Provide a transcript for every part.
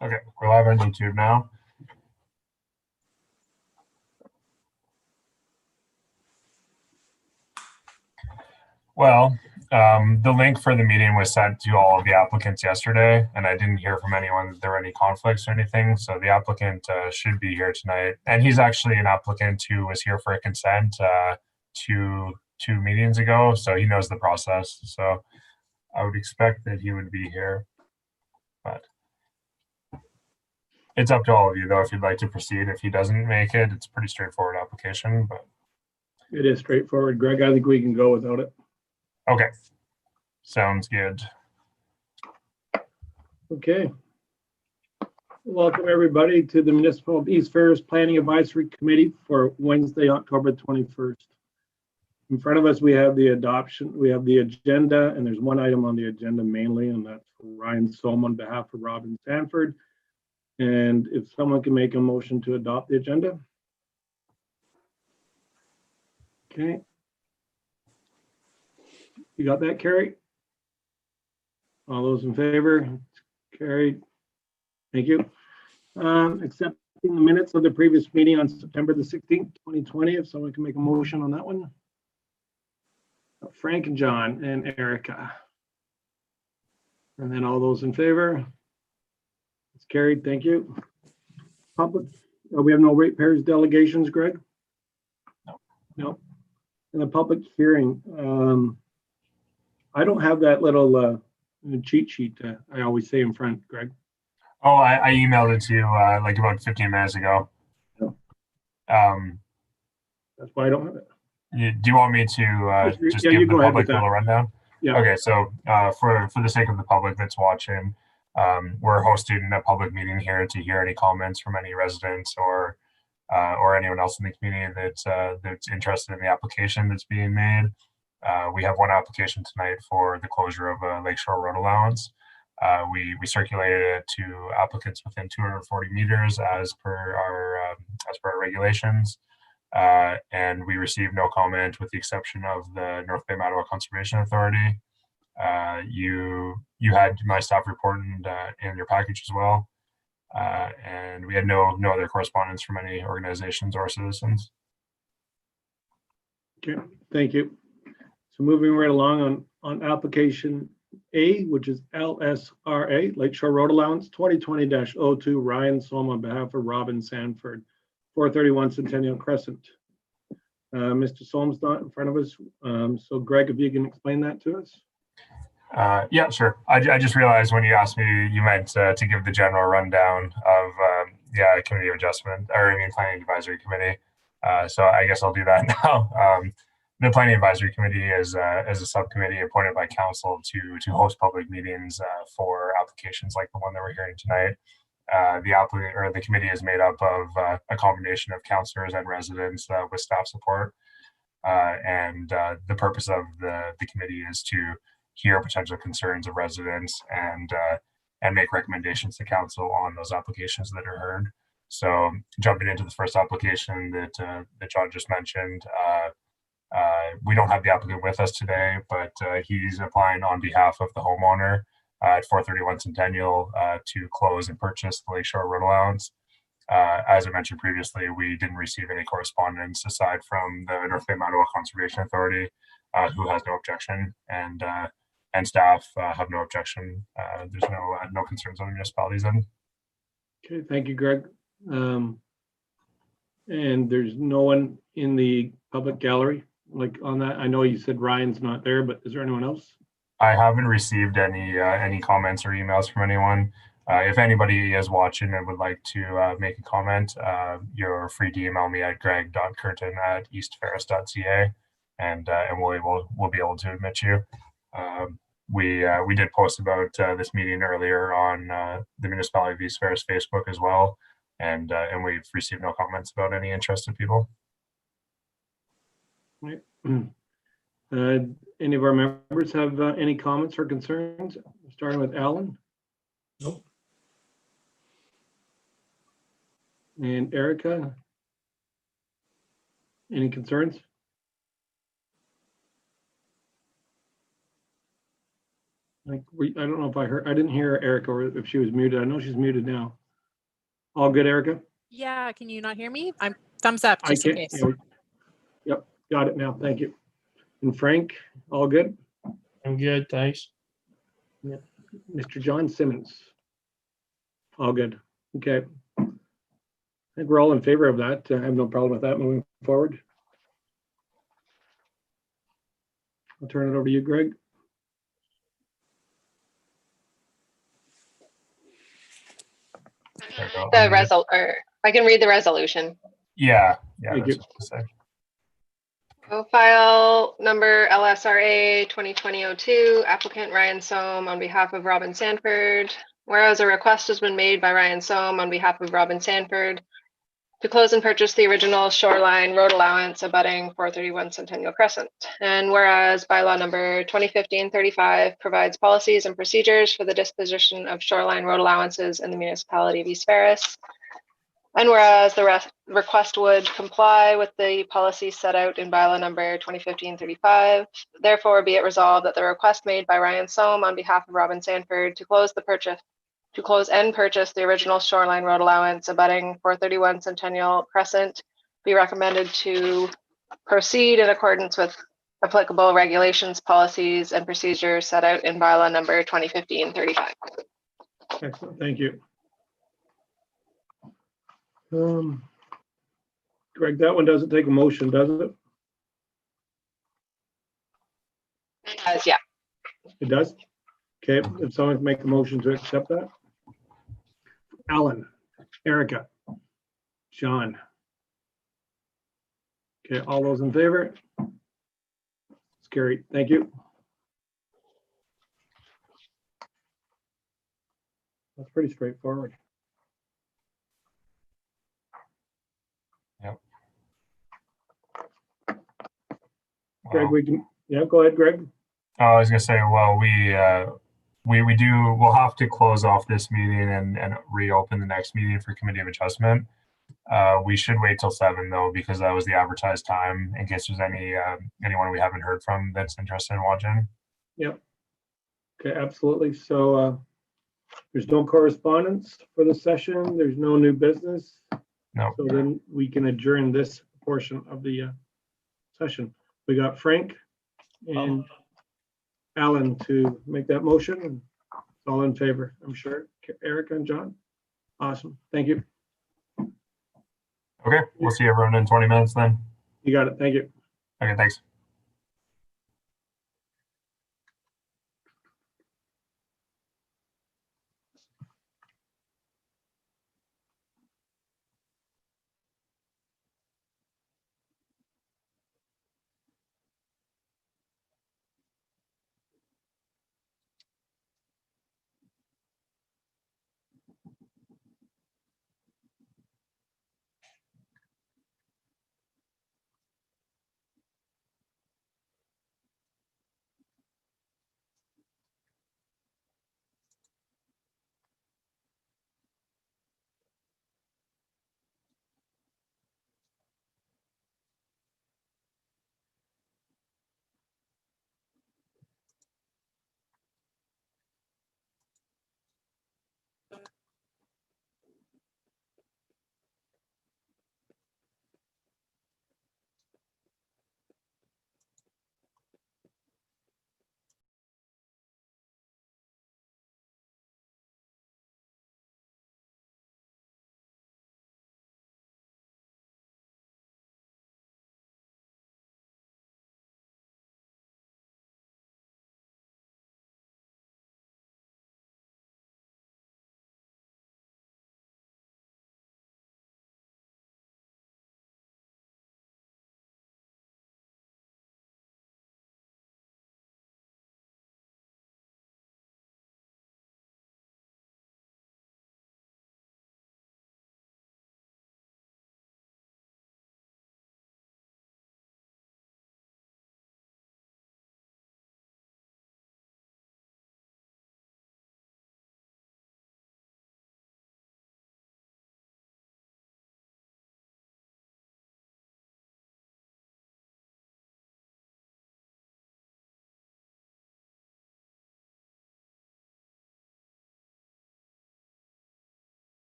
Okay, we're live on YouTube now. Well, the link for the meeting was sent to all of the applicants yesterday, and I didn't hear from anyone that there were any conflicts or anything. So the applicant should be here tonight, and he's actually an applicant who was here for a consent two meetings ago, so he knows the process. So I would expect that he would be here, but it's up to all of you, though, if you'd like to proceed. If he doesn't make it, it's a pretty straightforward application, but It is straightforward, Greg. I think we can go without it. okay, sounds good. Okay. Welcome everybody to the Municipal East Ferris Planning Advisory Committee for Wednesday, October 21st. In front of us, we have the adoption, we have the agenda, and there's one item on the agenda mainly, and that's Ryan Sohm on behalf of Robin Sanford. And if someone can make a motion to adopt the agenda. Okay. You got that, Carrie? All those in favor? Carried. Thank you. Accepting the minutes of the previous meeting on September the 16th, 2020. If someone can make a motion on that one. Frank and John and Erica. And then all those in favor? It's carried. Thank you. Public, we have no ratepayers delegations, Greg? No. No. In the public hearing, I don't have that little cheat sheet I always say in front, Greg. Oh, I emailed it to you like about 15 minutes ago. Oh. That's why I don't have it. Do you want me to just give the public a little rundown? Yeah. Okay, so for the sake of the public that's watching, we're hosting a public meeting here to hear any comments from any residents or anyone else in the community that's interested in the application that's being made. We have one application tonight for the closure of a lakeshore road allowance. We circulated it to applicants within 240 meters as per our regulations, and we received no comment with the exception of the North Bay Mattawa Conservation Authority. You had my staff report in your package as well, and we had no other correspondence from any organizations or citizens. Okay, thank you. So moving right along on application A, which is LSRA, Lakeshore Road Allowance 2020-02, Ryan Sohm on behalf of Robin Sanford, 431 Centennial Crescent. Mr. Sohm's not in front of us. So Greg, if you can explain that to us. Yeah, sure. I just realized when you asked me, you meant to give the general rundown of Committee of Adjustment, or I mean Planning Advisory Committee. So I guess I'll do that now. The Planning Advisory Committee is a subcommittee appointed by council to host public meetings for applications like the one that we're hearing tonight. The applicant or the committee is made up of a combination of councillors and residents with staff support. And the purpose of the committee is to hear potential concerns of residents and make recommendations to council on those applications that are heard. So jumping into the first application that John just mentioned, we don't have the applicant with us today, but he's applying on behalf of the homeowner at 431 Centennial to close and purchase the Lakeshore Road Allowance. As I mentioned previously, we didn't receive any correspondence aside from the North Bay Mattawa Conservation Authority, who has no objection, and staff have no objection. There's no concerns on the municipalities end. Okay, thank you, Greg. And there's no one in the public gallery like on that. I know you said Ryan's not there, but is there anyone else? I haven't received any comments or emails from anyone. If anybody is watching and would like to make a comment, you're free to email me at greg.curtin@eastferris.ca, and we'll be able to admit you. We did post about this meeting earlier on the Municipality of East Ferris Facebook as well, and we've received no comments about any interested people. Right. Any of our members have any comments or concerns? Starting with Alan. Nope. And Erica. Any concerns? Like, I don't know if I didn't hear Erica or if she was muted. I know she's muted now. All good, Erica? Yeah, can you not hear me? I'm thumbs up I just in can't. case. Yep, got it now. Thank you. And Frank, all good? I'm good, thanks. Mr. John Simmons? All good. Okay. I think we're all in favor of that. I have no problem with that moving forward. I'll turn it over to you, Greg. There you go. The or I can read the resolution. Yeah, Thank that's you. what I said. File number LSRA 2020-02, applicant Ryan Soam on behalf of Robin Sanford. Whereas a request has been made by Ryan Soam on behalf of Robin Sanford to close and purchase the original shoreline road allowance abutting 431 Centennial Crescent. And whereas bylaw number 2015-35 provides policies and procedures for the disposition of shoreline road allowances in the municipality of East Ferris. And whereas the request would comply with the policies set out in bylaw number 2015-35, therefore be it resolved that the request made by Ryan Soam on behalf of Robin Sanford to close and purchase the original shoreline road allowance abutting 431 Centennial Crescent be recommended to proceed in accordance with applicable regulations, policies, and procedures set out in bylaw number 2015-35. Excellent, thank you. Greg, that one doesn't take a motion, does it? Yeah. It does? Okay, if someone can make a motion to accept that. Alan, Erica, John. Okay, all those in favor? It's carried. Thank you. That's pretty straightforward. Yep. Greg, Well, we can, yeah, go ahead, Greg. I was gonna say, well, we'll have to close off this meeting and reopen the next meeting for committee of adjustment. We should wait till 7 though, because that was the advertised time in case there's anyone we haven't heard from that's interested in watching. Yep. Okay, absolutely. So there's no correspondence for the session. There's no new business. No. So then we can adjourn this portion of the session. We got Frank and Alan to make that motion. All in favor, I'm sure. Erica and John. Awesome. Thank you. Okay, we'll see everyone in 20 minutes then. You got it. Thank you. Okay, thanks.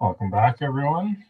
Welcome back, everyone.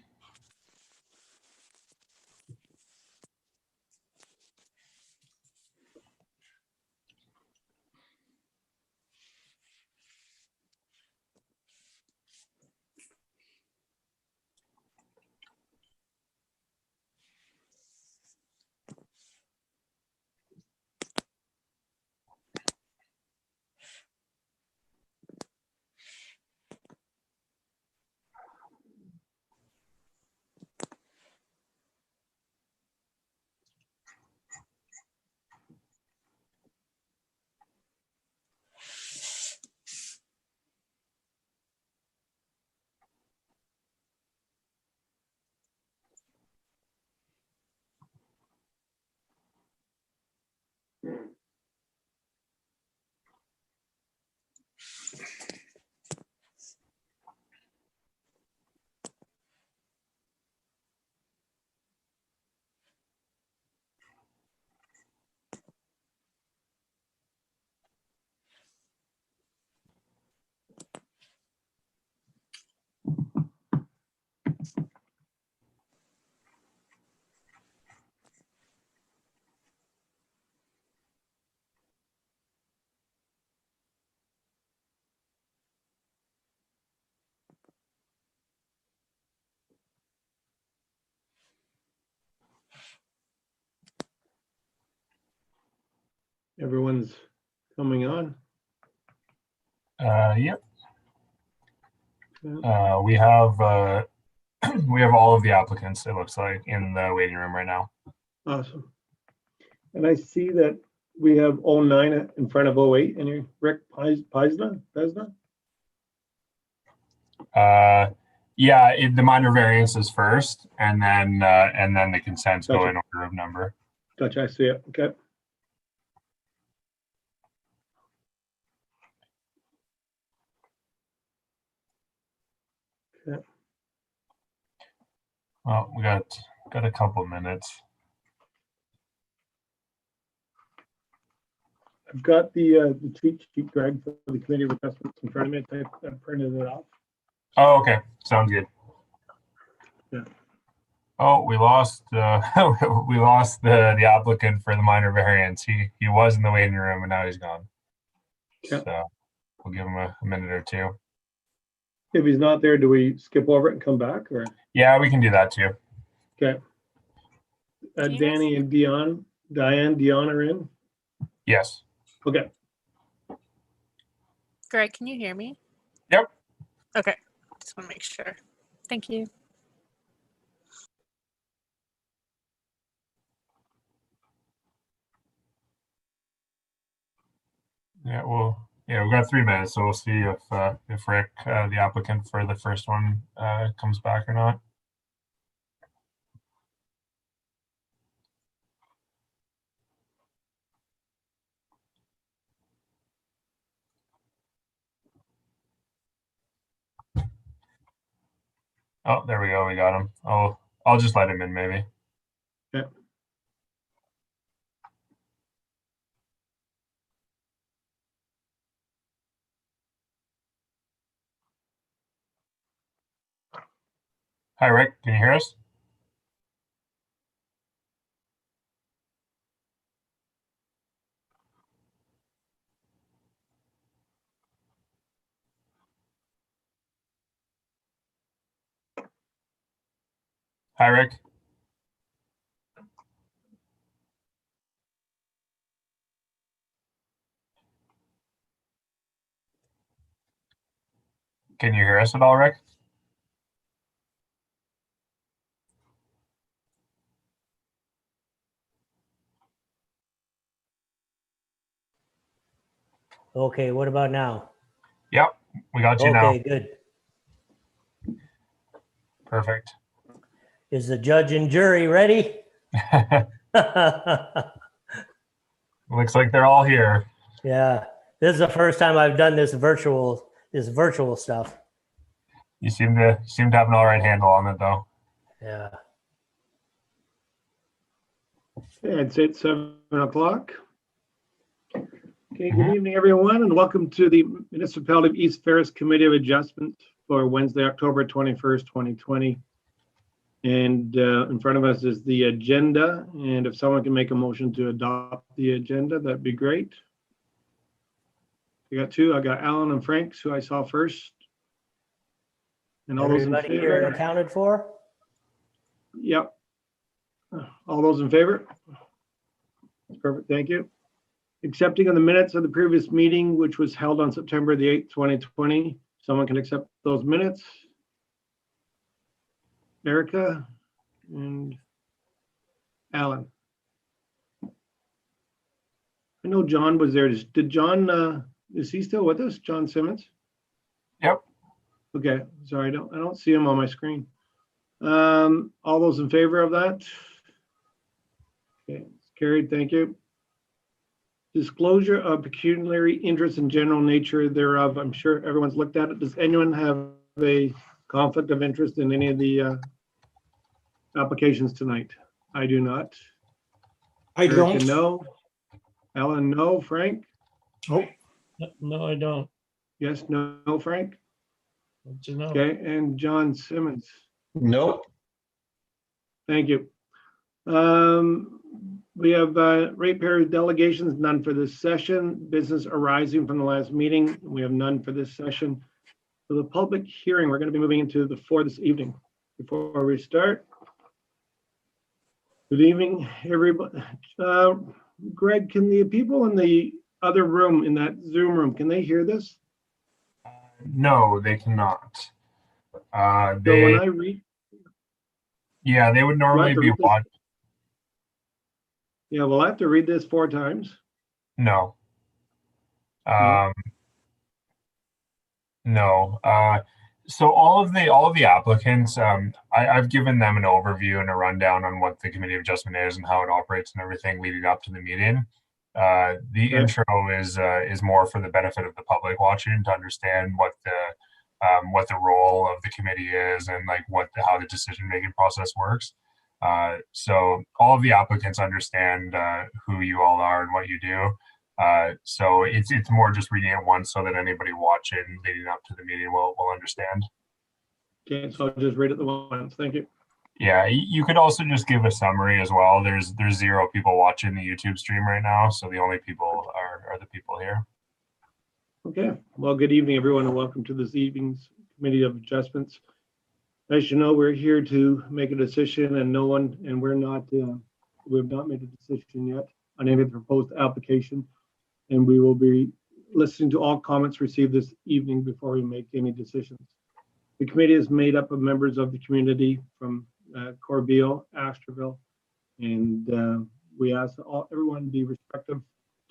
Everyone's coming on. Yep. Yeah. We have we have all of the applicants, it looks like, in the waiting room right now. Awesome. And I see that we have 09 in front of 08 and you're Rick Pesna? Yeah, the minor variance is first, and then the consents go Gotcha. in order of number. Gotcha, I see it. Okay. Well, we got a couple minutes. I've got the cheat sheet, Greg, for the committee requirements in front of me. I printed it off. Oh, okay, sounds good. Yeah. Oh, we lost we lost the applicant for the minor variance. He was in the waiting room and now he's gone. Yeah. So we'll give him a minute or two. If he's not there, do we skip over it and come back, or? Yeah, we can do that too. Okay. Can you guys- Danny and Dion are in? Yes. Okay. Greg, can you hear me? Yep. Okay, just want to make sure. Thank you. Yeah, we've got 3 minutes, so we'll see if Rick, the applicant for the first one, comes back or not. Oh, there we go. We got him. I'll just let him in, maybe. Yeah. Hi, Rick. Can you hear us? Hi, Rick. Can you hear us at all, Rick? Okay, what about now? Yep, we got you now. Okay, good. Perfect. Is the judge and jury ready? Looks like they're all here. Yeah, this is the first time I've done this virtual stuff. You seem to have an all right handle on it, though. Yeah. Yeah, I'd say it's 7 o'clock. Okay, good evening, everyone, and welcome to the Municipality of East Ferris Committee of Adjustment for Wednesday, October 21st, 2020. And in front of us is the agenda, and if someone can make a motion to adopt the agenda, that'd be great. I got two. I got Alan and Frank, who I saw first. And all those in Everybody here favor? accounted for? Yep. All those in favor? Perfect, thank you. Accepting of the minutes of the previous meeting, which was held on September the 8th, 2020. Someone can accept those minutes. Erica and Alan. I know John was there. Did John, is he still with us? John Simmons? Yep. Okay, sorry, I don't see him on my screen. All those in favor of that? Okay, it's carried, thank you. Disclosure of pecuniary interest and general nature thereof. I'm sure everyone's looked at it. Does anyone have a conflict of interest in any of the applications tonight? I do not. I Erica, don't. no. Alan, no. Frank? Oh, No, I don't. Yes, no, Frank? Don't you know? Okay, and John Simmons. nope. Thank you. We have ratepayer delegations, none for this session. Business arising from the last meeting, we have none for this session. For the public hearing, we're going to be moving into the floor this evening. Before we start, good evening, everybody. Greg, can the people in the other room, in that Zoom room, can they hear this? No, they cannot. So when They, I read, yeah, they would normally to be read this? watching. yeah, well, I have to read this 4 times. No. No. No. So all of the applicants, I've given them an overview and a rundown on what the committee of adjustment is and how it operates and everything leading up to the meeting. The Okay. intro is more for the benefit of the public watching to understand what the role of the committee is and like how the decision making process works. So all of the applicants understand who you all are and what you do. So it's more just reading it once so that anybody watching leading up to the meeting will understand. Okay, so I'll just read it the once. Thank you. Yeah, you could also just give a summary as well. There's 0 people watching the YouTube stream right now, so the only people are the people here. Okay, well, good evening, everyone, and welcome to this evening's Committee of Adjustments. As you know, we're here to make a decision, and we're not, we have not made a decision yet on any of the proposed application, and we will be listening to all comments received this evening before we make any decisions. The committee is made up of members of the community from Corbeil, Ashterville, and we ask everyone be respectful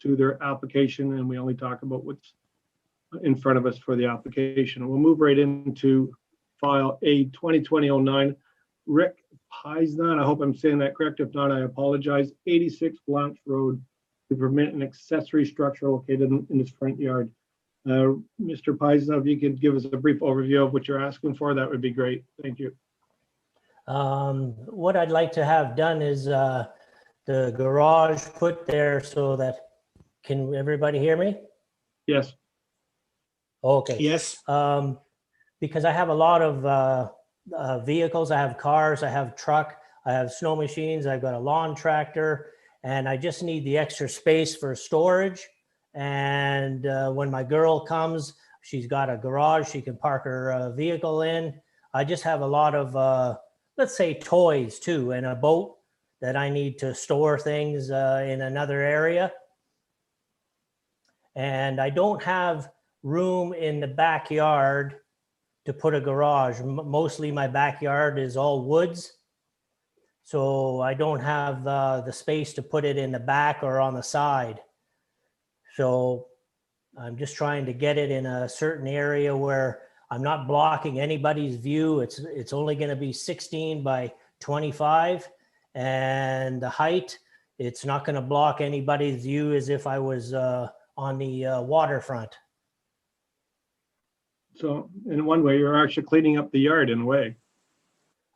to their application, and we only talk about what's in front of us for the application. We'll move right into file A 2020-09. Rick Peisnan, I hope I'm saying that correct. If not, I apologize. 86 Blanche Road to permit an accessory structure located in his front yard. Mr. Peisnan, if you could give us a brief overview of what you're asking for, that would be great. Thank you. What I'd like to have done is the garage put there so that, can everybody hear me? Yes. Okay. Yes. Because I have a lot of vehicles. I have cars, I have truck, I have snow machines, I've got a lawn tractor, and I just need the extra space for storage. And when my girl comes, she's got a garage she can park her vehicle in. I just have a lot of, let's say, toys too, and a boat that I need to store things in another area. And I don't have room in the backyard to put a garage. Mostly my backyard is all woods. So I don't have the space to put it in the back or on the side. So I'm just trying to get it in a certain area where I'm not blocking anybody's view. It's only going to be 16 by 25, and the height, it's not going to block anybody's view as if I was on the waterfront. So in one way, you're actually cleaning up the yard in a way.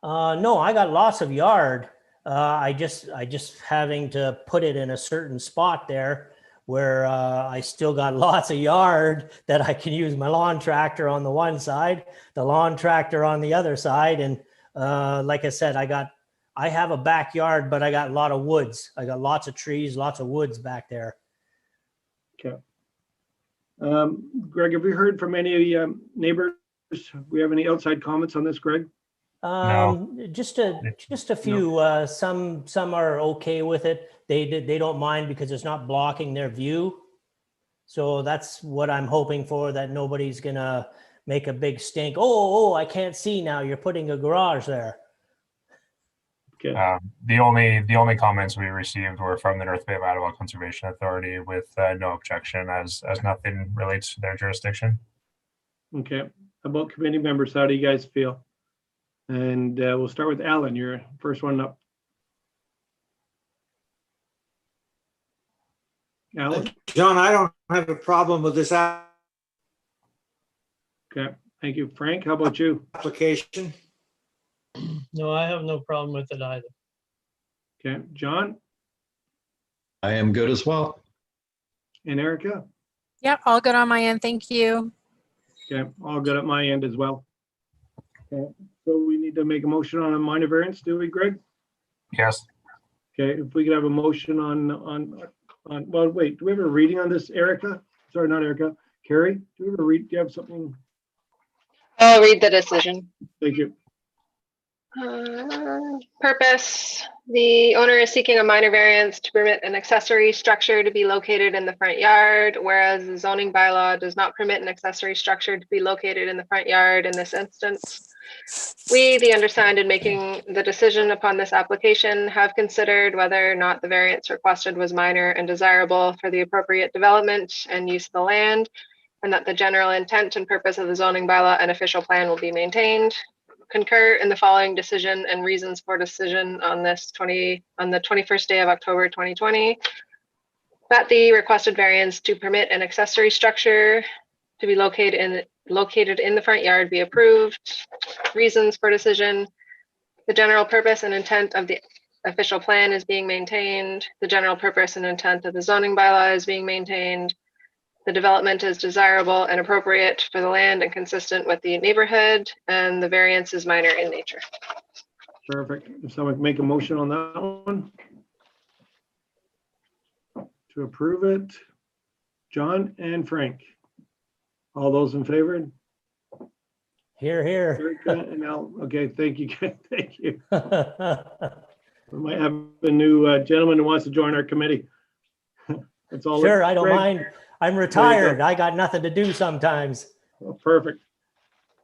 No, I got lots of yard. I just having to put it in a certain spot there where I still got lots of yard that I can use my lawn tractor on the one side, the lawn tractor on the other side. And like I said, I have a backyard, but I got a lot of woods. I got lots of trees, lots of woods back there. Okay. Greg, have we heard from any neighbors? We have any outside comments on this, Greg? Just a few. Some are okay with it. They don't mind because it's not blocking their view. So that's what I'm hoping for, that nobody's gonna make a big stink. Oh, I can't see now. You're putting a garage there. Okay. The only comments we received were from the North Bay of Ottawa Conservation Authority with no objection, as nothing relates to their jurisdiction. Okay. About committee members, how do you guys feel? And we'll start with Alan. You're first one up. Alan? John, I don't have a problem with this Okay. Thank you. Frank, how about you? application. No, I have no problem with it either. Okay. John I am good as well. and Erica? Yep, all good on my end. Thank you. Okay. All good at my end as well. Okay. So we need to make a motion on a minor variance, do we, Greg? Yes. Okay. If we could have a motion on, well, wait, do we have a reading on this, Erica? Sorry, not Erica. Carrie, do we have a read? Do you have something? I'll read the decision. Thank you. Purpose: the owner is seeking a minor variance to permit an accessory structure to be located in the front yard, whereas the zoning bylaw does not permit an accessory structure to be located in the front yard in this instance. We, the undersigned, in making the decision upon this application, have considered whether or not the variance requested was minor and desirable for the appropriate development and use of the land, and that the general intent and purpose of the zoning bylaw and official plan will be maintained. Concur in the following decision and reasons for decision on the 21st day of October 2020. That the requested variance to permit an accessory structure to be located in the front yard be approved. Reasons for decision: the general purpose and intent of the official plan is being maintained. The general purpose and intent of the zoning bylaw is being maintained. The development is desirable and appropriate for the land and consistent with the neighborhood, and the variance is minor in nature. Perfect. If someone can make a motion on that one. To approve it. John and Frank. All those in favor? Here, here. Erica and Al. Okay, thank you. Thank you. We might have a new gentleman who wants to join our committee. That's all. Sure, I don't Greg? mind. I'm retired. I got nothing to do sometimes. Oh, perfect.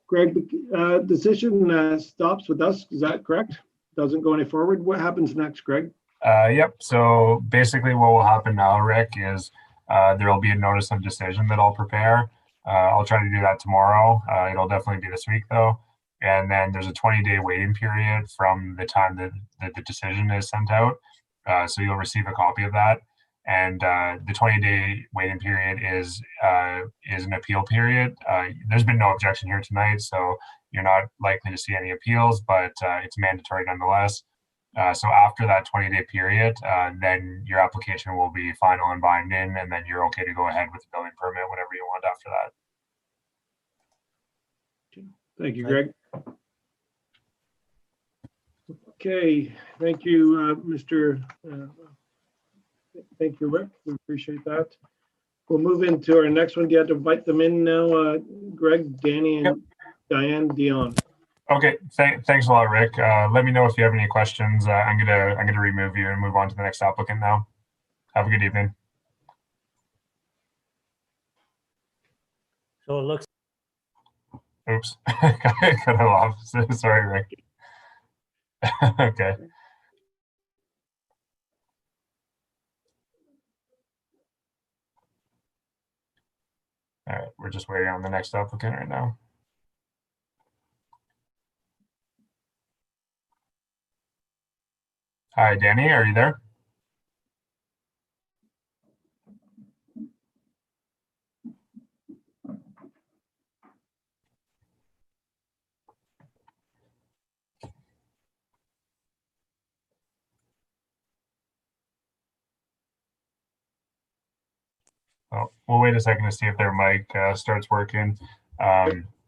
Greg, the decision stops with us. Is that correct? Doesn't go any forward. What happens next, Greg? Yep. So basically what will happen now, Rick, is there will be a notice of decision that I'll prepare. I'll try to do that tomorrow. It'll definitely be this week though. And then there's a 20-day waiting period from the time that the decision is sent out. So you'll receive a copy of that. And the 20-day waiting period is an appeal period. There's been no objection here tonight, so you're not likely to see any appeals, but it's mandatory nonetheless. So after that 20-day period, then your application will be final and binding, and then you're okay to go ahead with the building permit whenever you want after that. Thank you, Greg. Okay, thank you, Mr. Thank you, Rick. We appreciate that. We'll move into our next one. Get to invite them in now. Greg, Danny, and Diane Dion. Okay, thanks a lot, Rick. Let me know if you have any questions. I'm gonna remove you and move on to the next applicant now. Have a good evening. So it looks, Oops, cut it off. Sorry, Rick. Okay. All right, we're just waiting on the next applicant right now. Hi, Danny, are you there? Oh, we'll wait a second to see if their mic starts working.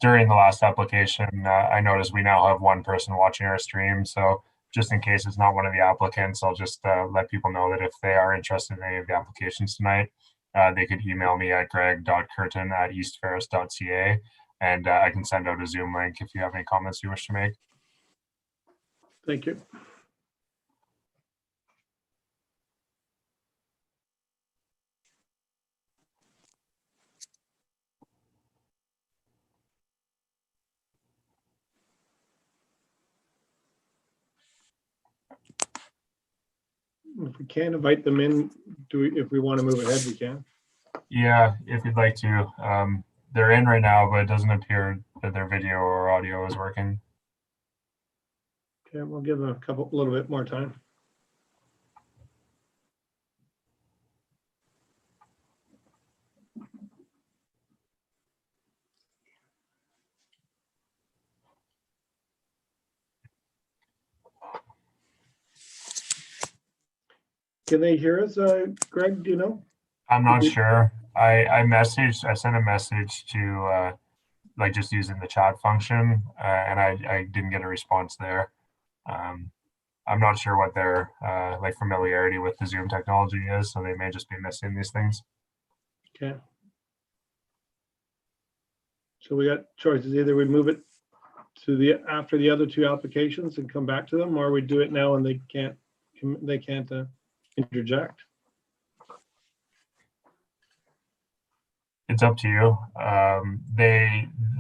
During the last application, I noticed we now have one person watching our stream. So just in case it's not one of the applicants, I'll just let people know that if they are interested in any of the applications tonight, they could email me at greg.curtin@eastferris.ca, and I can send out a Zoom link if you have any comments you wish to make. Thank you. If we can invite them in, if we want to move ahead, we can. Yeah, if you'd like to. They're in right now, but it doesn't appear that their video or audio is working. Okay, we'll give them a little bit more time. Can they hear us, Greg? Do you know? I'm not sure. I sent a message to like just using the chat function, and I didn't get a response there. I'm not sure what their like familiarity with the Zoom technology is, so they may just be missing these things. Okay. So we got choices. Either we move it to after the other two applications and come back to them, or we do it now and they can't interject. It's up to you.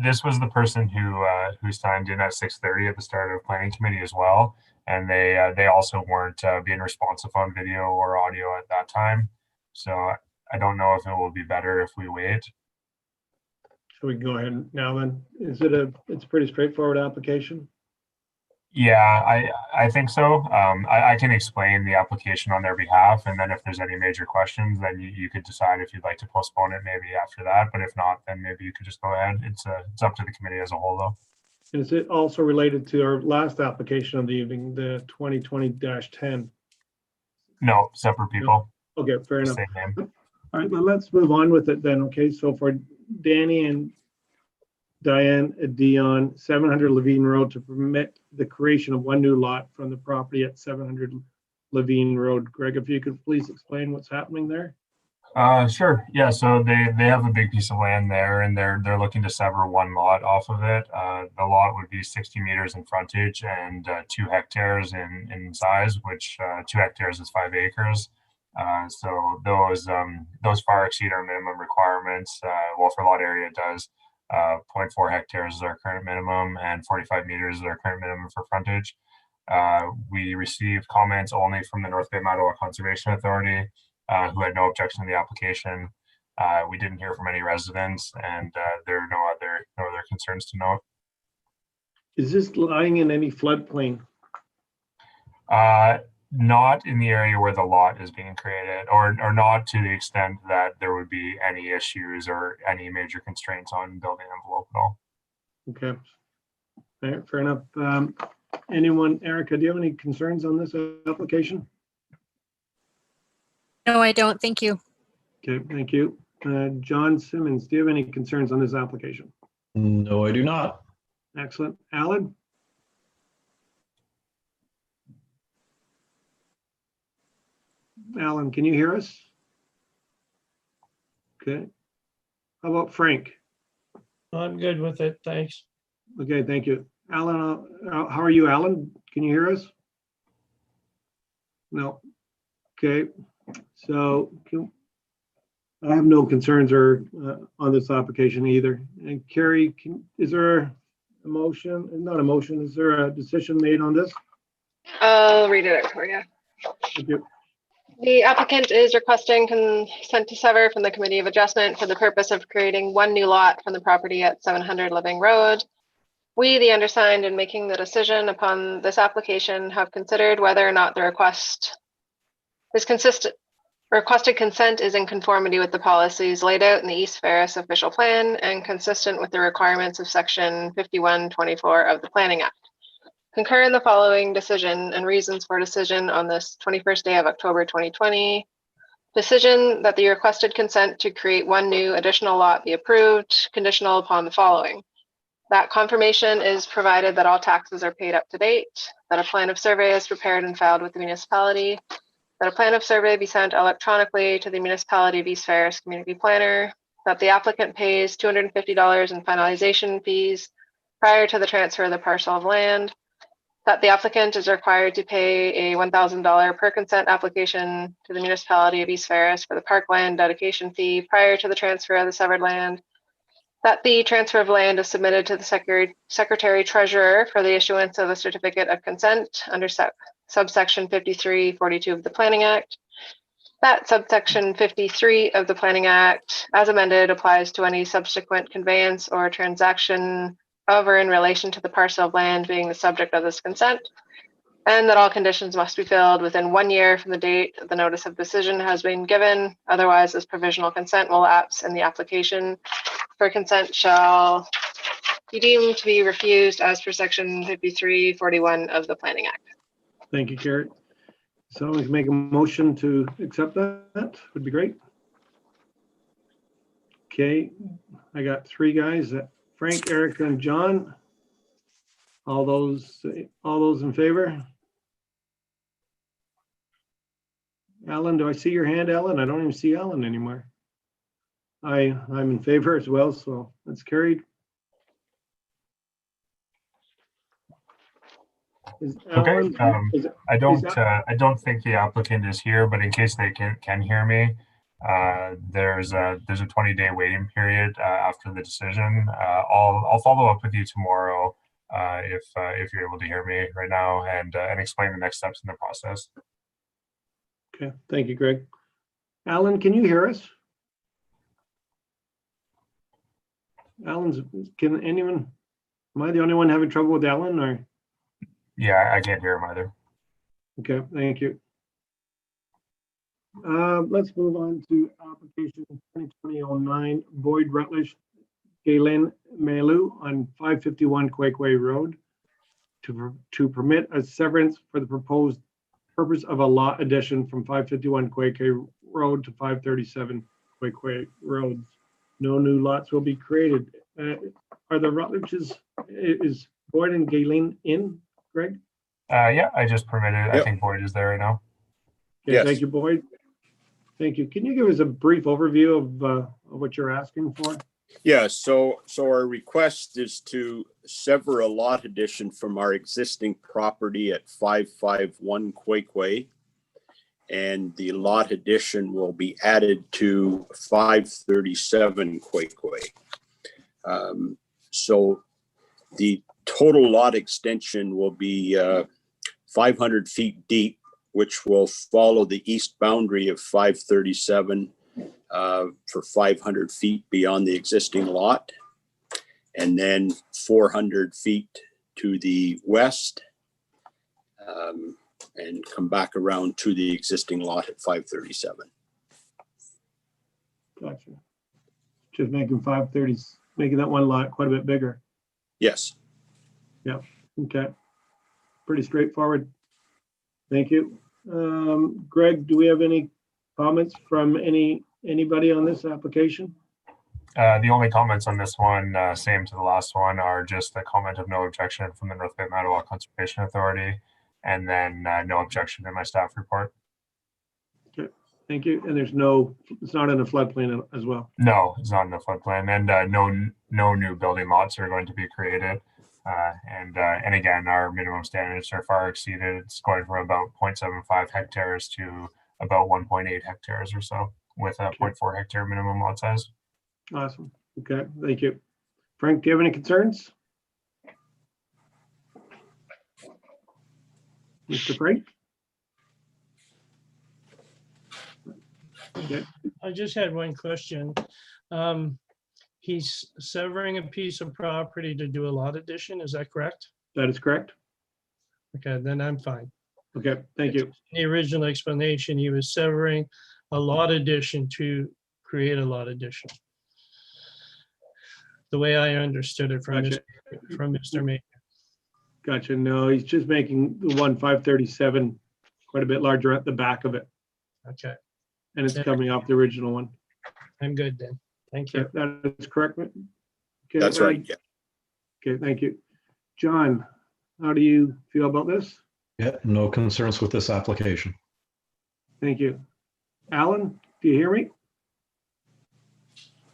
This was the person who signed in at 6:30 at the start of planning committee as well, and they also weren't being responsive on video or audio at that time. So I don't know if it will be better if we wait. So we can go ahead now then. It's a pretty straightforward application? Yeah, I think so. I can explain the application on their behalf, and then if there's any major questions, then you could decide if you'd like to postpone it maybe after that. But if not, then maybe you could just go ahead. It's up to the committee as a whole, though. And is it also related to our last application of the evening, the 2020-10? No, separate people. Okay, fair enough. Same name. All right, well, let's move on with it then. Okay, so for Danny and Diane Dion, 700 Levine Road, to permit the creation of one new lot from the property at 700 Levine Road. Greg, if you could please explain what's happening there. Sure. Yeah. So they have a big piece of land there, and they're looking to sever one lot off of it. The lot would be 60 meters in frontage and 2 hectares in size, which 2 hectares is 5 acres. So those far exceed our minimum requirements. Well, for lot area, it does. 0.4 hectares is our current minimum, and 45 meters is our current minimum for frontage. We received comments only from the North Bay Mattawa Conservation Authority, who had no objection to the application. We didn't hear from any residents, and there are no other concerns to note. Is this lying in any floodplain? Not in the area where the lot is being created, or not to the extent that there would be any issues or any major constraints on building envelope at all. Okay, all right, fair enough. Anyone, Erica, do you have any concerns on this application? No, I don't. Thank you. Okay, thank you. John Simmons, do you have any concerns on this application? No, I do not. Excellent. Alan? Alan, can you hear us? Okay. How about Frank? I'm good with it, thanks. Okay, thank you. Alan, how are you, Alan? Can you hear us? No. Okay, so I have no concerns on this application either. And Carrie, is there a motion? Not a motion. Is there a decision made on this? I'll read it out for you. Thank you. The applicant is requesting consent to sever from the Committee of Adjustment for the purpose of creating one new lot from the property at 700 Living Road. We, the undersigned, in making the decision upon this application, have considered whether or not the requested consent is in conformity with the policies laid out in the East Ferris official plan and consistent with the requirements of section 5124 of the Planning Act. Concur in the following decision and reasons for decision on this 21st day of October 2020. Decision that the requested consent to create one new additional lot be approved, conditional upon the following. That confirmation is provided that all taxes are paid up to date, that a plan of survey is prepared and filed with the municipality, that a plan of survey be sent electronically to the municipality of East Ferris community planner, that the applicant pays $250 in finalization fees prior to the transfer of the parcel of land, that the applicant is required to pay a $1,000 per consent application to the municipality of East Ferris for the parkland dedication fee prior to the transfer of the severed land, that the transfer of land is submitted to the secretary treasurer for the issuance of a certificate of consent under subsection 5342 of the Planning Act. That subsection 53 of the Planning Act, as amended, applies to any subsequent conveyance or transaction of or in relation to the parcel of land being the subject of this consent, and that all conditions must be filled within 1 year from the date the notice of decision has been given. Otherwise, this provisional consent will lapse and the application for consent shall be deemed to be refused as per section 5341 of the Planning Act. Thank you, Carrie. So we can make a motion to accept that, would be great. Okay, I got 3 guys, Frank, Eric, and John. All those in favor? Alan, do I see your hand, Alan? I don't even see Alan anymore. I'm in favor as well, so that's carried. Okay. I that- don't think the applicant is here, but in case they can hear me, there's a 20-day waiting period after the decision. I'll follow up with you tomorrow if you're able to hear me right now and explain the next steps in the process. Okay, thank you, Greg. Alan, can you hear us? Can anyone, am I the only one having trouble with Alan or? Yeah, I can't hear him either. Okay, thank you. Let's move on to application 2020-09 Boyd Rutledge Galen Melu on 551 Quakeway Road to permit a severance for the proposed purpose of a lot addition from 551 Quakeway Road to 537 Quakeway Roads. No new lots will be created. Are the Rutledges, is Boyd and Galen in, Greg? Yeah, I just permitted. I Yep. think Boyd is there right now. Okay, Yes. thank you, Boyd. Thank you. Can you give us a brief overview of what you're asking for? Yeah, so our request is to sever a lot addition from our existing property at 551 Quakeway. And the lot addition will be added to 537 Quakeway. So the total lot extension will be 500 feet deep, which will follow the east boundary of 537 for 500 feet beyond the existing lot, and then 400 feet to the west, and come back around to the existing lot at 537. Gotcha. Just making 530, making that one lot quite a bit bigger. Yes. Okay. Pretty straightforward. Thank you. Greg, do we have any comments from anybody on this application? The only comments on this one, same to the last one, are just a comment of no objection from the North Bay Mattawa Conservation Authority, and then no objection in my staff report. Okay, thank you. And it's not in a floodplain as well. No, it's not in the floodplain, and no new building lots are going to be created. And again, our minimum standards are far exceeded. It's going from about 0.75 hectares to about 1.8 hectares or so, with a 0.4 hectare minimum lot size. Awesome. Okay, thank you. Frank, do you have any concerns? Mr. Frank? Okay. I just had one question. He's severing a piece of property to do a lot addition, is that correct? That is correct. Okay, then I'm fine. Okay, thank you. In the original explanation, he was severing a lot addition to create a lot addition. The way I understood it from Gotcha. Mr. May. Gotcha. No, he's just making the one 537 quite a bit larger at the back of it. Okay, and it's coming off the original one. I'm good then. Thank you. That is correct. Okay, That's right. Yeah. Okay, thank you. John, how do you feel about this? Yeah, no concerns with this application. Thank you. Alan, do you hear me?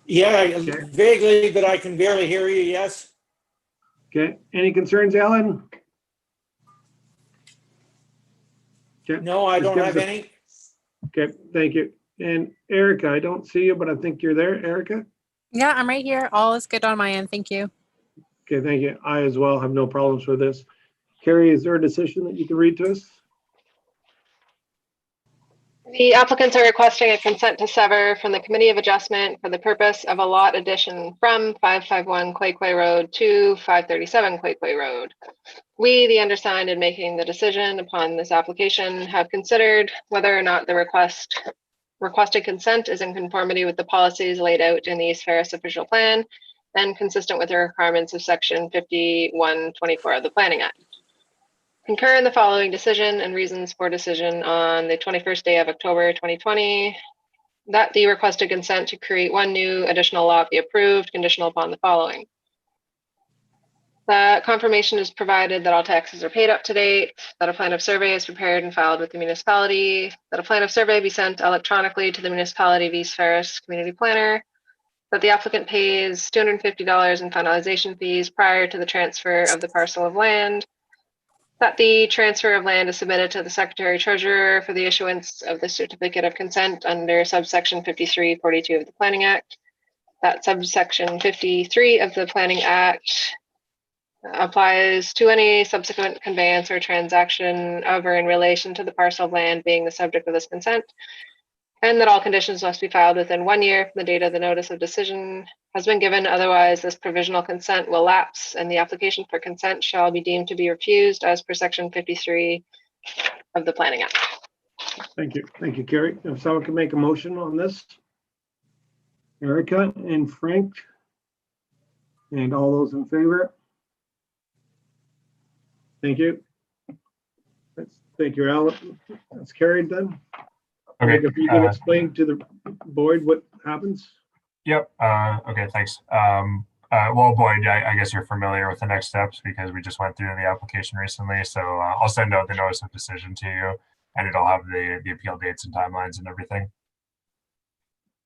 Yeah, Okay. vaguely, but I can barely hear you, yes. Okay, any concerns, Alan? Okay. No, I Just don't give have us a- any. Okay, thank you. And Erica, I don't see you, but I think you're there, Erica? Yeah, I'm right here. All is good on my end. Thank you. Okay, thank you. I as well have no problems with this. Carrie, is there a decision that you can read to us? The applicants are requesting a consent to sever from the Committee of Adjustment for the purpose of a lot addition from 551 Quay Road to 537 Quay Road. We, the undersigned, in making the decision upon this application, have considered whether or not the requested consent is in conformity with the policies laid out in the East Ferris official plan and consistent with the requirements of section 5124 of the Planning Act. Concur in the following decision and reasons for decision on the 21st day of October 2020, that the requested consent to create one new additional lot be approved, conditional upon the following. That confirmation is provided that all taxes are paid up to date, that a plan of survey is prepared and filed with the municipality, that a plan of survey be sent electronically to the municipality of East Ferris community planner, that the applicant pays $250 in finalization fees prior to the transfer of the parcel of land, that the transfer of land is submitted to the Secretary Treasurer for the issuance of the certificate of consent under subsection 5342 of the Planning Act, that subsection 53 of the Planning Act applies to any subsequent conveyance or transaction of or in relation to the parcel of land being the subject of this consent, and that all conditions must be filed within 1 year from the date of the notice of decision has been given. Otherwise, this provisional consent will lapse and the application for consent shall be deemed to be refused as per section 53 of the Planning Act. Thank you. Thank you, Carrie. If someone can make a motion on this. Erica and Frank. And all those in favor? Thank you. Thank you, Alan. That's carried then. Okay. If you can explain to the board what happens. Yep. Okay, thanks. Well, Boyd, I guess you're familiar with the next steps because we just went through the application recently. So I'll send out the notice of decision to you and it'll have the appeal dates and timelines and everything.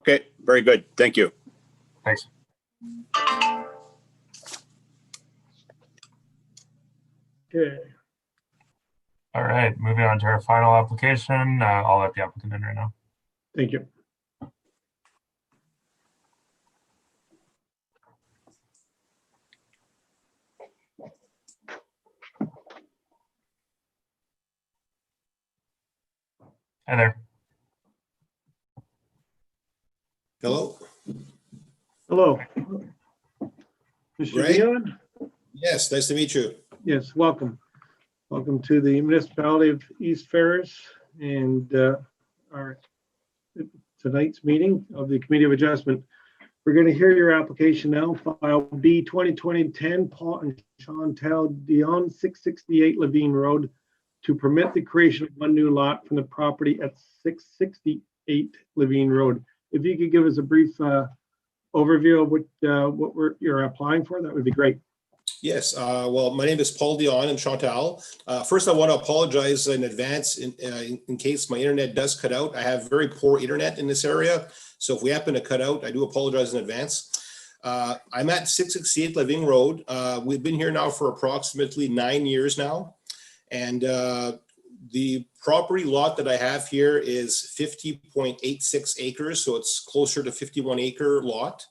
Okay, very good. Thank you. Thanks. Okay. All right, moving on to our final application. I'll let the applicant in right now. Thank you. Hi there. Hello? Hello. Mr. Greg? Dion? Yes, nice to meet you. Yes, welcome. Welcome to the municipality of East Ferris and our tonight's meeting of the Committee of Adjustment. We're going to hear your application now, file B 2020-10, Paul and Chantal Dion, 668 Levine Road, to permit the creation of one new lot from the property at 668 Levine Road. If you could give us a brief overview of what you're applying for, that would be great. Yes, well, my name is Paul Dion and Chantal. First, I want to apologize in advance in case my internet does cut out. I have very poor internet in this area. So if we happen to cut out, I do apologize in advance. I'm at 668 Levine Road. We've been here now for approximately 9 years now. And the property lot that I have here is 50.86 acres. So it's closer to 51 acre lot.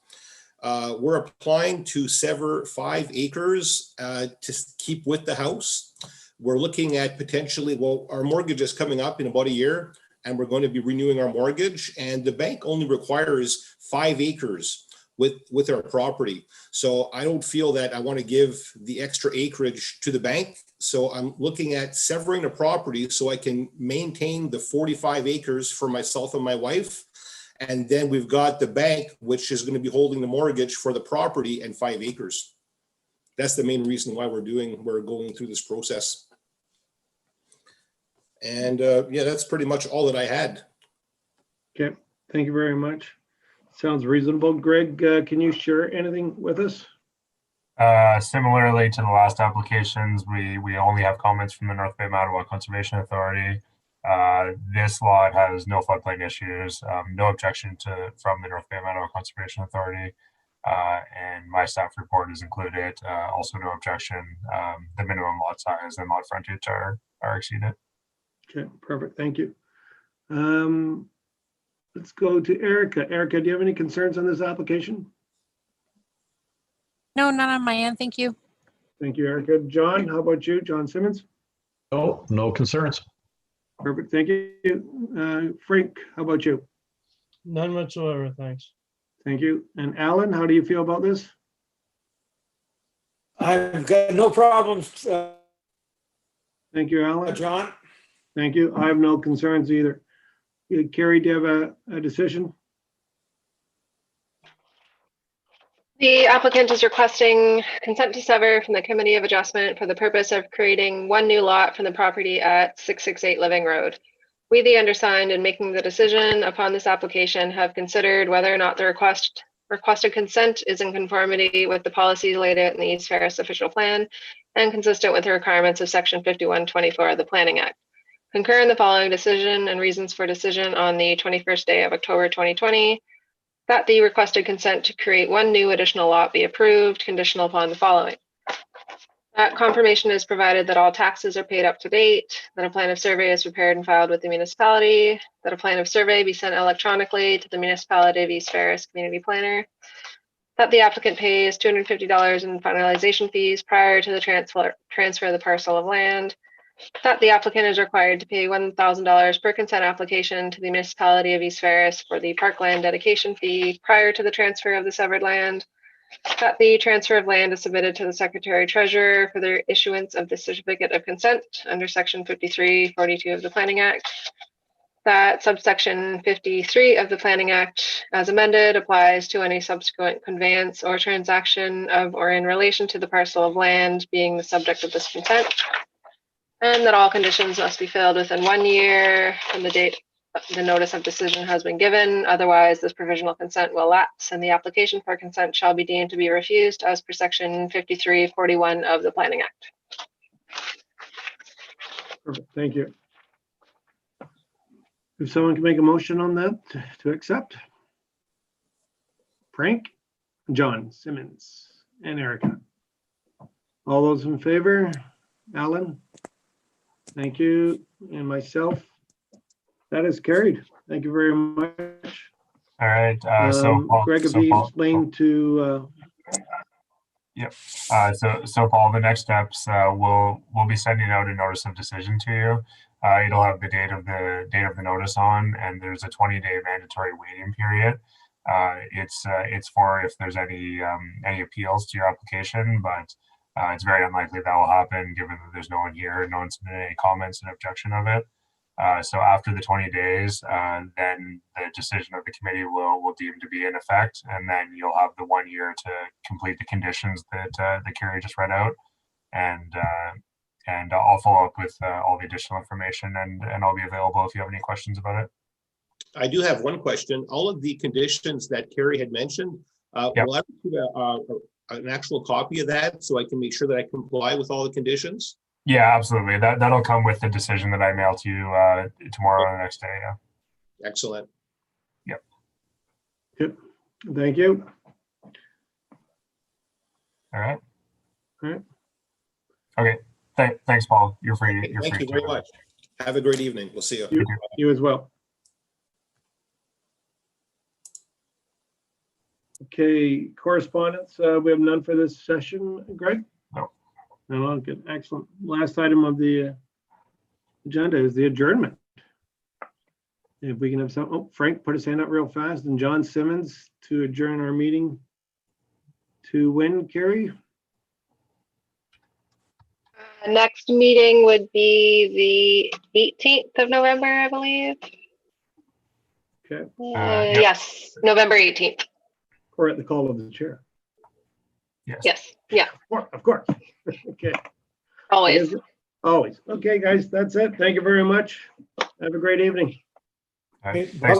We're applying to sever 5 acres to keep with the house. We're looking at potentially, well, our mortgage is coming up in about a year and we're going to be renewing our mortgage, and the bank only requires 5 acres with our property. So I don't feel that I want to give the extra acreage to the bank. So I'm looking at severing the property so I can maintain the 45 acres for myself and my wife. And then we've got the bank, which is going to be holding the mortgage for the property and 5 acres. That's the main reason why we're going through this process. And yeah, that's pretty much all that I had. Okay, thank you very much. Sounds reasonable. Greg, can you share anything with us? Similarly to the last applications, we only have comments from the North Bay Mattawa Conservation Authority. This lot has no floodplain issues, no objection from the North Bay Mattawa Conservation Authority, and my staff report is included. Also no objection. The minimum lot size and lot frontage are exceeded. Okay, perfect. Thank you. Let's go to Erica. Erica, do you have any concerns on this application? No, not on my end. Thank you. Thank you, Erica. John, how about you? John Simmons? No, no concerns. Perfect. Thank you. Frank, how about you? None whatsoever, thanks. Thank you. And Alan, how do you feel about this? I've got no problems, Thank you, Alan. John. Thank you. I have no concerns either. Carrie, do you have a decision? The applicant is requesting consent to sever from the Committee of Adjustment for the purpose of creating one new lot from the property at 668 Living Road. We, the undersigned, in making the decision upon this application, have considered whether or not the requested consent is in conformity with the policies laid out in the East Ferris official plan and consistent with the requirements of Section 5124 of the Planning Act. Concur in the following decision and reasons for decision on the 21st day of October 2020. That the requested consent to create one new additional lot be approved, conditional upon the following. That confirmation is provided that all taxes are paid up to date, that a plan of survey is prepared and filed with the municipality, that a plan of survey be sent electronically to the municipality of East Ferris community planner, that the applicant pays $250 in finalization fees prior to the transfer of the parcel of land, that the applicant is required to pay $1,000 per consent application to the municipality of East Ferris for the parkland dedication fee prior to the transfer of the severed land, that the transfer of land is submitted to the Secretary Treasurer for the issuance of the certificate of consent under Section 5342 of the Planning Act, that subsection 53 of the Planning Act as amended applies to any subsequent conveyance or transaction of or in relation to the parcel of land being the subject of this consent, and that all conditions must be filled within 1 year from the date the notice of decision has been given. Otherwise, this provisional consent will lapse and the application for consent shall be deemed to be refused as per Section 5341 of the Planning Act. Perfect. Thank you. If someone can make a motion on that to accept. Frank, John Simmons, and Erica. All those in favor? Alan? Thank you. And myself. That is carried. Thank you very much. All right. So Paul, Greg, if you explain to Yep. So Paul, the next steps, we'll be sending out a notice of decision to you. It'll have the date of the notice on, and there's a 20-day mandatory waiting period. It's for if there's any appeals to your application, but it's very unlikely that will happen given that there's no one here, no one's submitted any comments in objection of it. So after the 20 days, then the decision of the committee will deem to be in effect, and then you'll have the 1 year to complete the conditions that Carrie just read out, and I'll follow up with all the additional information, and I'll be available if you have any questions about it. I do have one question. All of the conditions that Carrie had mentioned, Yep. will I receive an actual copy of that so I can make sure that I comply with all the conditions? Yeah, absolutely. That'll come with the decision that I mail to you tomorrow or the next day. Yeah. Excellent. Yep. Good. Thank you. All right. All right. Okay. Thanks, Paul. You're free. Thank you very much. Have a great evening. We'll see you. You as well. Okay, correspondence. We have none for this session. Greg? No. No, good. Excellent. Last item of the agenda is the adjournment. If we can have some, oh, Frank put his hand up real fast, and John Simmons to adjourn our meeting to when, Carrie? Next meeting would be the 18th of November, I believe. Okay, Yep. Yes, November 18th. or at the call of the chair. Yes, yeah, Of course. Okay. always. Always. Okay, guys, that's it. Thank you very much. Have a great evening. All right. Bye-bye. Thanks.